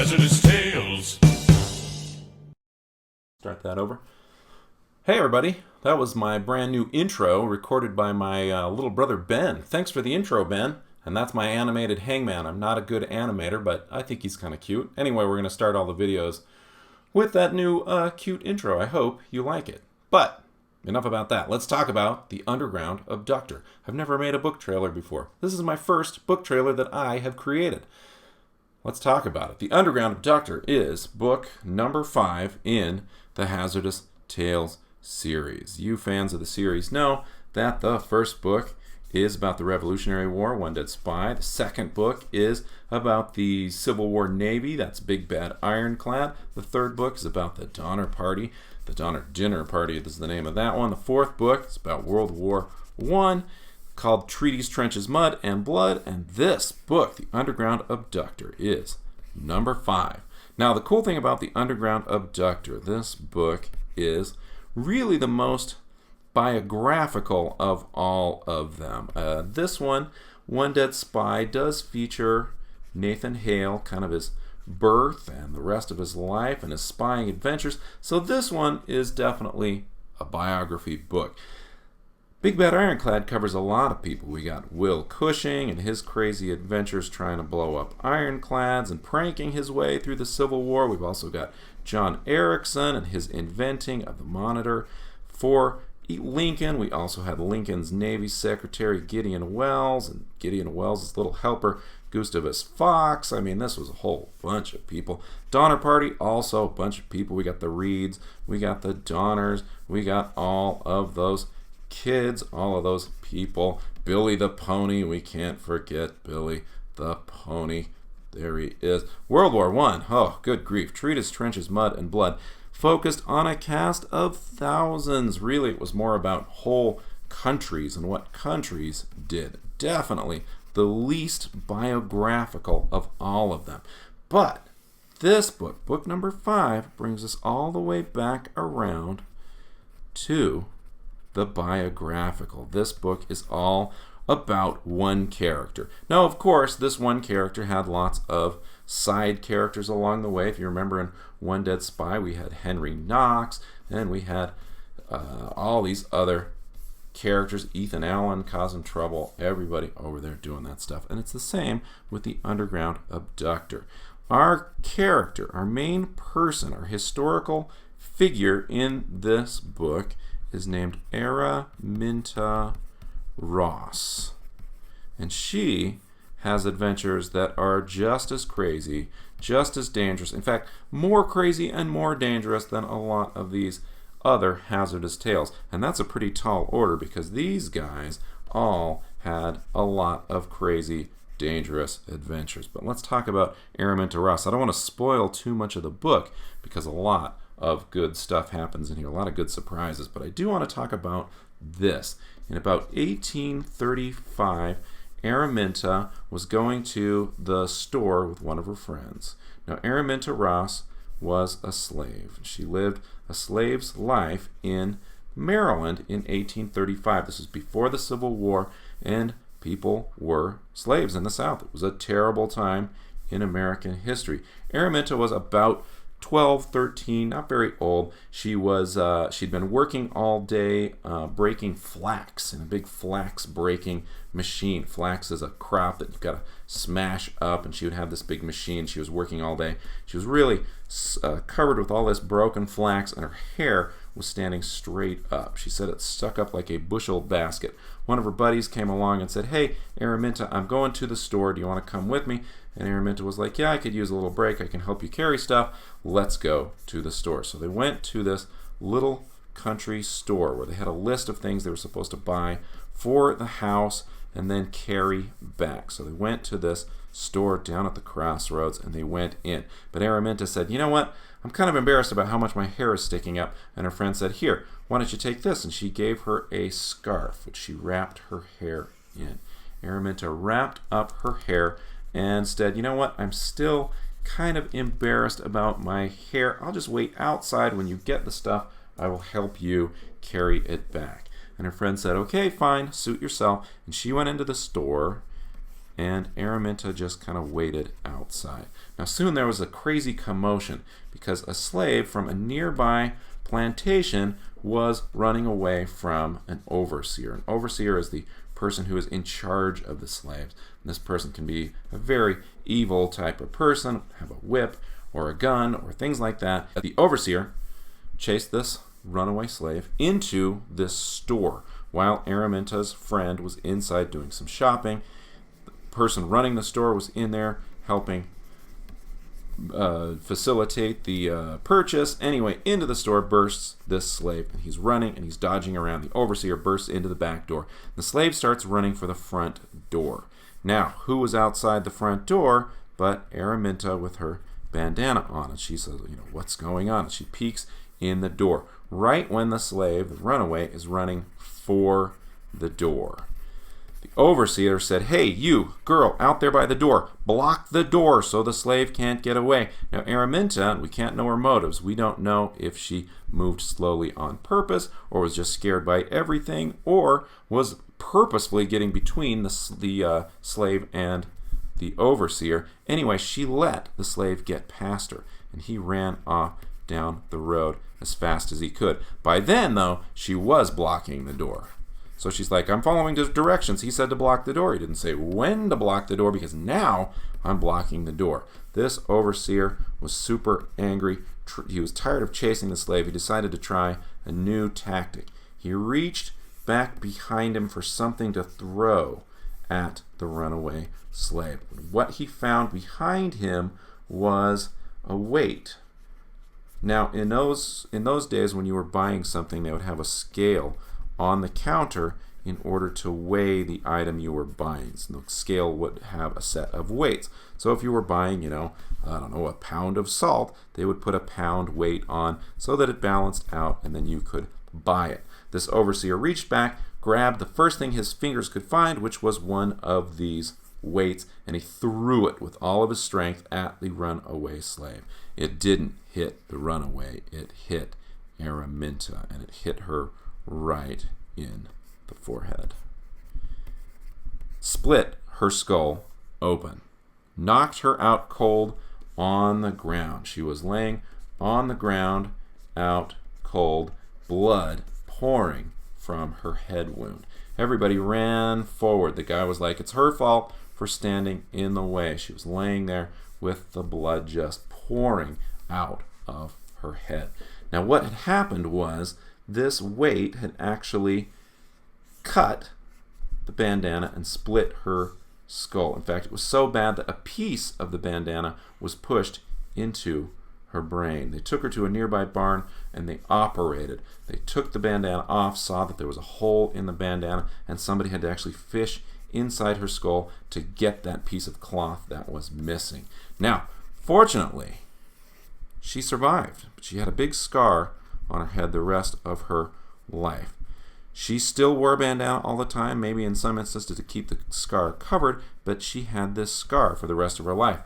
Hazardous Tales. Start that over. Hey everybody, that was my brand new intro recorded by my little brother Ben. Thanks for the intro, Ben. And that's my animated hangman. I'm not a good animator, but I think he's kind of cute. Anyway, we're going to start all the videos with that new cute intro. I hope you like it. But enough about that. Let's talk about The Underground Abductor. I've never made a book trailer before. This is my first book trailer that I have created. Let's talk about it. The Underground Abductor is book number 5 in the Hazardous Tales series. You fans of the series know that the first book is about the Revolutionary War, One Dead Spy. The second book is about the Civil War Navy, that's Big Bad Ironclad. The third book is about the Donner Party, the Donner Dinner Party is the name of that one. The fourth book is about World War I, called Treaties, Trenches, Mud, and Blood. And this book, The Underground Abductor, is number 5. Now, the cool thing about The Underground Abductor, this book is really the most biographical of all of them. This one, One Dead Spy, does feature Nathan Hale, kind of his birth and the rest of his life and his spying adventures. So this one is definitely a biography book. Big Bad Ironclad covers a lot of people. We got Will Cushing and his crazy adventures trying to blow up ironclads and pranking his way through the Civil War. We've also got John Erickson and his inventing of the Monitor. For Lincoln, we also had Lincoln's Navy Secretary Gideon Welles and Gideon Welles' little helper Gustavus Fox. I mean, this was a whole bunch of people. Donner Party, also a bunch of people. We got the Reeds, we got the Donners, we got all of those kids, all of those people. Billy the Pony, we can't forget Billy the Pony. There he is. World War I, oh, good grief. Treaties, Trenches, Mud, and Blood. Focused on a cast of thousands. Really, it was more about whole countries and what countries did. Definitely the least biographical of all of them. But this book, book number 5, brings us all the way back around to the biographical. This book is all about one character. Now, of course, this one character had lots of side characters along the way. If you remember in One Dead Spy, we had Henry Knox, and we had all these other characters, Ethan Allen causing trouble, everybody over there doing that stuff. And it's the same with the Underground Abductor. Our character, our main person, our historical figure in this book is named Araminta Ross. And she has adventures that are just as crazy, just as dangerous. In fact, more crazy and more dangerous than a lot of these other Hazardous Tales. And that's a pretty tall order because these guys all had a lot of crazy, dangerous adventures. But let's talk about Araminta Ross. I don't want to spoil too much of the book because a lot of good stuff happens in here, a lot of good surprises. But I do want to talk about this. In about 1835, Araminta was going to the store with one of her friends. Now, Araminta Ross was a slave. She lived a slave's life in Maryland in 1835. This was before the Civil War, and people were slaves in the South. It was a terrible time in American history. Araminta was about 12, 13, not very old. She'd been working all day breaking flax in a big flax breaking machine. Flax is a crop that you've got to smash up, and she would have this big machine. She was working all day. She was really covered with all this broken flax, and her hair was standing straight up. She said it stuck up like a bushel basket. One of her buddies came along and said, "Hey, Araminta, I'm going to the store. Do you want to come with me?" And Araminta was like, "Yeah, I could use a little break. I can help you carry stuff. Let's go to the store." So they went to this little country store where they had a list of things they were supposed to buy for the house and then carry back. So they went to this store down at the crossroads and they went in. But Araminta said, "You know what? I'm kind of embarrassed about how much my hair is sticking up." And her friend said, "Here, why don't you take this?" And she gave her a scarf, which she wrapped her hair in. Araminta wrapped up her hair and said, "You know what? I'm still kind of embarrassed about my hair. I'll just wait outside. When you get the stuff, I will help you carry it back." And her friend said, "Okay, fine, suit yourself." And she went into the store and Araminta just kind of waited outside. Now soon there was a crazy commotion because a slave from a nearby plantation was running away from an overseer. An overseer is the person who is in charge of the slaves. And this person can be a very evil type of person, have a whip or a gun or things like that. The overseer chased this runaway slave into this store while Araminta's friend was inside doing some shopping. The person running the store was in there helping facilitate the purchase. Anyway, into the store bursts this slave, and he's running and he's dodging around. The overseer bursts into the back door. The slave starts running for the front door. Now, who was outside the front door but Araminta with her bandana on? And she says, what's going on? And she peeks in the door right when the slave, the runaway, is running for the door. The overseer said, "Hey, you, girl, out there by the door, block the door so the slave can't get away." Now, Araminta, we can't know her motives. We don't know if she moved slowly on purpose or was just scared by everything or was purposefully getting between the slave and the overseer. Anyway, she let the slave get past her, and he ran off down the road as fast as he could. By then, though, she was blocking the door. So she's like, "I'm following the directions. He said to block the door. He didn't say when to block the door because now I'm blocking the door." This overseer was super angry. He was tired of chasing the slave. He decided to try a new tactic. He reached back behind him for something to throw at the runaway slave. What he found behind him was a weight. Now, in those days when you were buying something, they would have a scale on the counter in order to weigh the item you were buying. So the scale would have a set of weights. So if you were buying, a pound of salt, they would put a pound weight on so that it balanced out and then you could buy it. This overseer reached back, grabbed the first thing his fingers could find, which was one of these weights, and he threw it with all of his strength at the runaway slave. It didn't hit the runaway, it hit Araminta, and it hit her right in the forehead. Split her skull open. Knocked her out cold on the ground. She was laying on the ground, out cold, blood pouring from her head wound. Everybody ran forward. The guy was like, "It's her fault for standing in the way." She was laying there with the blood just pouring out of her head. Now, what had happened was this weight had actually cut the bandana and split her skull. In fact, it was so bad that a piece of the bandana was pushed into her brain. They took her to a nearby barn and they operated. They took the bandana off, saw that there was a hole in the bandana, and somebody had to actually fish inside her skull to get that piece of cloth that was missing. Now, fortunately, she survived, but she had a big scar on her head the rest of her life. She still wore a bandana all the time, maybe in some instances to keep the scar covered, but she had this scar for the rest of her life.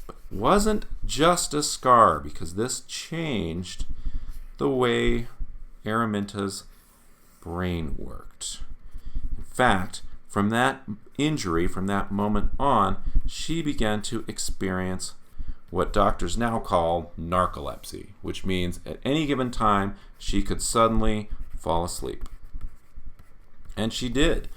But it wasn't just a scar, because this changed the way Araminta's brain worked. In fact, from that injury, from that moment on, she began to experience what doctors now call narcolepsy, which means at any given time she could suddenly fall asleep. And she did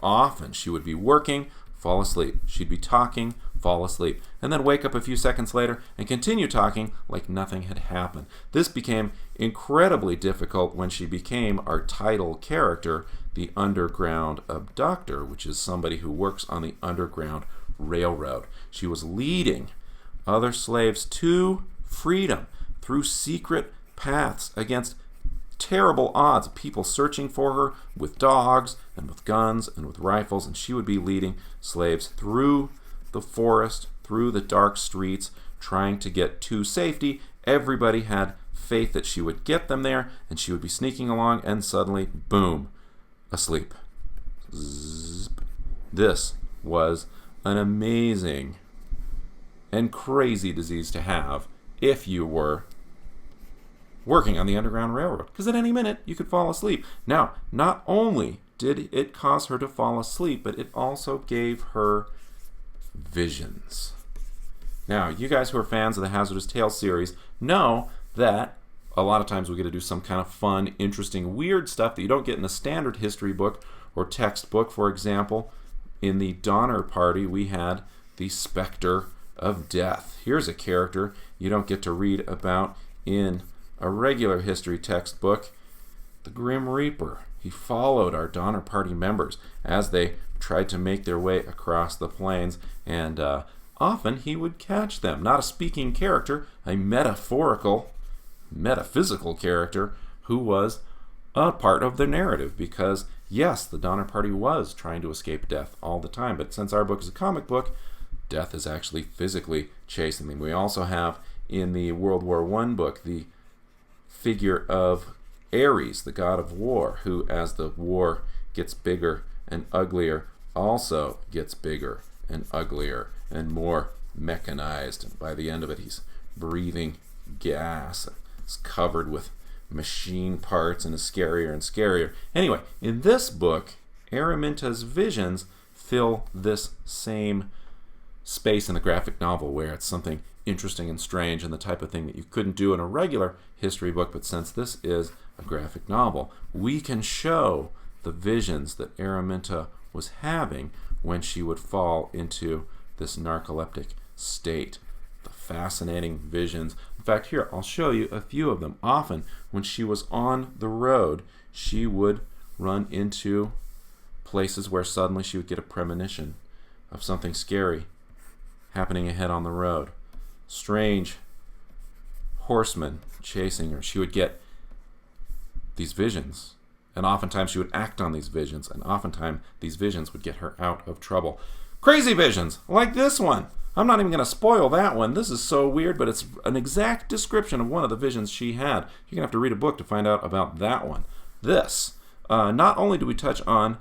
often. She would be working, fall asleep. She'd be talking, fall asleep, and then wake up a few seconds later and continue talking like nothing had happened. This became incredibly difficult when she became our title character, the Underground Abductor, which is somebody who works on the Underground Railroad. She was leading other slaves to freedom through secret paths against terrible odds, people searching for her with dogs and with guns and with rifles, and she would be leading slaves through the forest, through the dark streets, trying to get to safety. Everybody had faith that she would get them there, and she would be sneaking along, and suddenly, boom, asleep. Zip. This was an amazing and crazy disease to have if you were working on the Underground Railroad, because at any minute you could fall asleep. Now, not only did it cause her to fall asleep, but it also gave her visions. Now, you guys who are fans of the Hazardous Tales series know that a lot of times we get to do some kind of fun, interesting, weird stuff that you don't get in a standard history book or textbook. For example, in the Donner Party, we had the Spectre of Death. Here's a character you don't get to read about in a regular history textbook, the Grim Reaper. He followed our Donner Party members as they tried to make their way across the plains, and often he would catch them. Not a speaking character, a metaphysical character who was a part of the narrative, because yes, the Donner Party was trying to escape death all the time, but since our book is a comic book, death is actually physically chasing them. We also have in the World War I book the figure of Ares, the god of war, who as the war gets bigger and uglier also gets bigger and uglier and more mechanized. And by the end of it, he's breathing gas. It's covered with machine parts and is scarier and scarier. Anyway, in this book, Araminta's visions fill this same space in the graphic novel where it's something interesting and strange and the type of thing that you couldn't do in a regular history book, but since this is a graphic novel, we can show the visions that Araminta was having when she would fall into this narcoleptic state. The fascinating visions. In fact, here, I'll show you a few of them. Often, when she was on the road, she would run into places where suddenly she would get a premonition of something scary happening ahead on the road. Strange horsemen chasing her. She would get these visions, and oftentimes she would act on these visions, and oftentimes these visions would get her out of trouble. Crazy visions, like this one. I'm not even going to spoil that one. This is so weird, but it's an exact description of one of the visions she had. You're going to have to read a book to find out about that one. This, not only do we touch on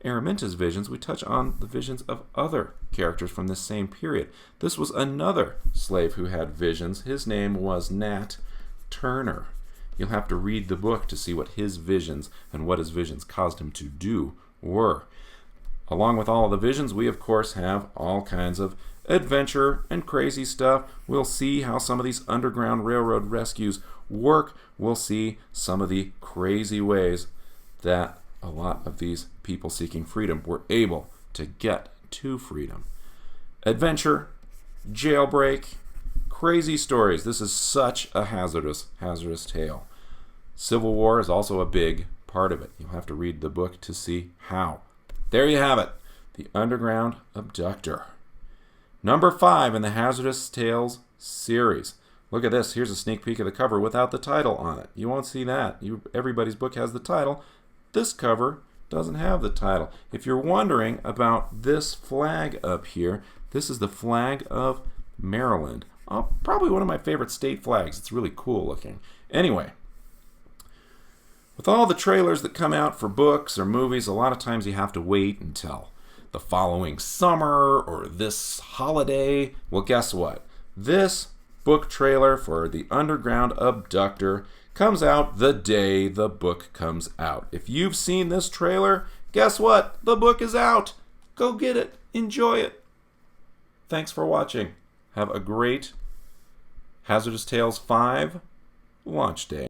Araminta's visions, we touch on the visions of other characters from this same period. This was another slave who had visions. His name was Nat Turner. You'll have to read the book to see what his visions and what his visions caused him to do were. Along with all of the visions, we of course have all kinds of adventure and crazy stuff. We'll see how some of these Underground Railroad rescues work. We'll see some of the crazy ways that a lot of these people seeking freedom were able to get to freedom. Adventure, jailbreak, crazy stories. This is such a hazardous tale. Civil War is also a big part of it. You'll have to read the book to see how. There you have it, the Underground Abductor. Number 5 in the Hazardous Tales series. Look at this. Here's a sneak peek of the cover without the title on it. You won't see that. Everybody's book has the title. This cover doesn't have the title. If you're wondering about this flag up here, this is the flag of Maryland. Probably one of my favorite state flags. It's really cool looking. Anyway, with all the trailers that come out for books or movies, a lot of times you have to wait until the following summer or this holiday. Well, guess what? This book trailer for The Underground Abductor comes out the day the book comes out. If you've seen this trailer, guess what? The book is out. Go get it. Enjoy it. Thanks for watching. Have a great Hazardous Tales 5 launch day.